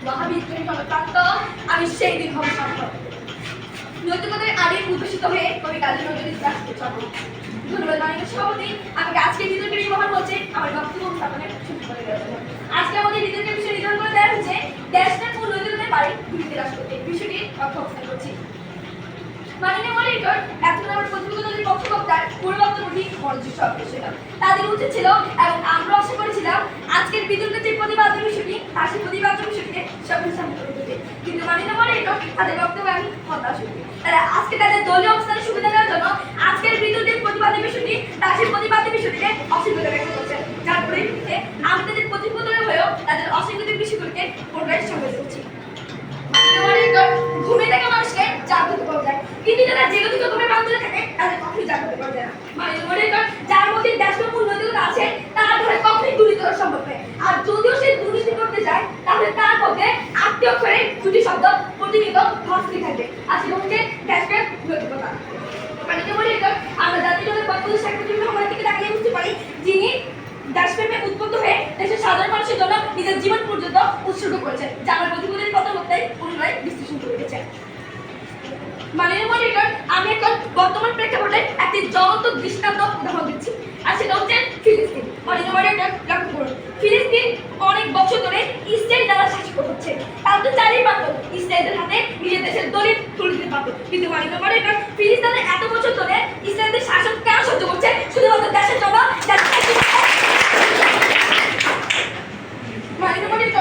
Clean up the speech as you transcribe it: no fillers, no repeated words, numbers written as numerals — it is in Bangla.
মহাবিদ্যালয় প্রাপ্ত আমি সেই দিন হব সম্ভব নৈতিকতার আগে উদ্দেশিত হয়ে কবি কাজী নজরুল ইসলাম জন্ম। ধন্যবাদ মাননীয় সভাপতি আমাকে আজকে বিতর্কের এই মহান হচ্ছে আমার বক্তব্য উপস্থাপনের সুযোগ করে দেওয়ার জন্য। আজকে আমাদের বিতর্কের বিষয় নির্ধারণ করে দেওয়া হয়েছে দেশটা ও নৈতিকতার বাড়ি দুর্নীতি রাষ্ট্রপতি বিষয়টি অবস্থান করছি। মাননীয় মনিটর এখন আমার প্রতিপক্ষ দলের পক্ষবক্তার পুরো বক্তব্যটি মনোযোগ সহকারে ছিল। তাদের উচিত ছিল এবং আমরা আশা করেছিলাম আজকের বিতর্কের যে প্রতিবাদের বিষয়টি তার সেই প্রতিবাদের বিষয়টিকে সকলের সামনে তুলে ধরতে, কিন্তু মাননীয় মনিটর তাদের বক্তব্য আমি হতাশ হই। তারা আজকে তাদের দলীয় অবস্থানের সুবিধা নেওয়ার জন্য আজকের বিতর্কের প্রতিবাদের বিষয়টি তার সেই প্রতিবাদের বিষয়টিকে অস্বীকার ব্যক্ত করছে, যার পরিপ্রেক্ষিতে আমি তাদের প্রতিপক্ষ দলের হয়েও তাদের অস্বীকৃতির বিষয়গুলিকে পুনরায় সঙ্গে করছি। ঘুমে থাকা মানুষকে জাগ্রত করা যায়, কিন্তু যারা জেগে থেকে ঘুমে বান্ধলে থাকে তাদের কখনোই জাগ্রত করা যায় না। যার মধ্যে দেশের উন্নতিগুলো আছে তার ধরে কখনোই দুর্নীতি করা সম্ভব নয়। আর যদিও সে দুর্নীতি করতে যায় তাহলে তার পক্ষে আত্মীয় করে দুটি শব্দ প্রতিনিয়ত ভাসতে থাকে, আর সেটা হচ্ছে দেশের নৈতিকতা। আমরা জাতীয় দলের বক্তব্য সেক্রেটারি মহোদয় থেকে তাকিয়ে বুঝতে পারি যিনি দেশপ্রেমে উদ্বুদ্ধ হয়ে দেশের সাধারণ মানুষের জন্য নিজের জীবন পর্যন্ত উৎসর্গ করেছেন, যা আমার প্রতিকূলের কথাবার্তায় পুনরায় বিশ্লেষণ করে রেখেছেন। মাননীয় মনিটর আমি এখন বর্তমান প্রেক্ষাপটে একটি জ্বলন্ত দৃষ্টান্ত উদাহরণ দিচ্ছি, আর সেটা হচ্ছে ফিলিস্তিন। মাননীয় মনিটর লক্ষ্য করুন, ফিলিস্তিন অনেক বছর ধরে ইসরায়েল দ্বারা শাসিত হচ্ছে। তারা তো চাইলেই পারত ইসরায়েলের হাতে নিজের দেশের দলিল তুলে দিতে পারত, কিন্তু মাননীয় মনিটর ফিলিস্তিনে এত বছর ধরে ইসরায়েলের শাসন কেন সহ্য করছে? শুধুমাত্র দেশের জন্য। মাননীয় মনিটর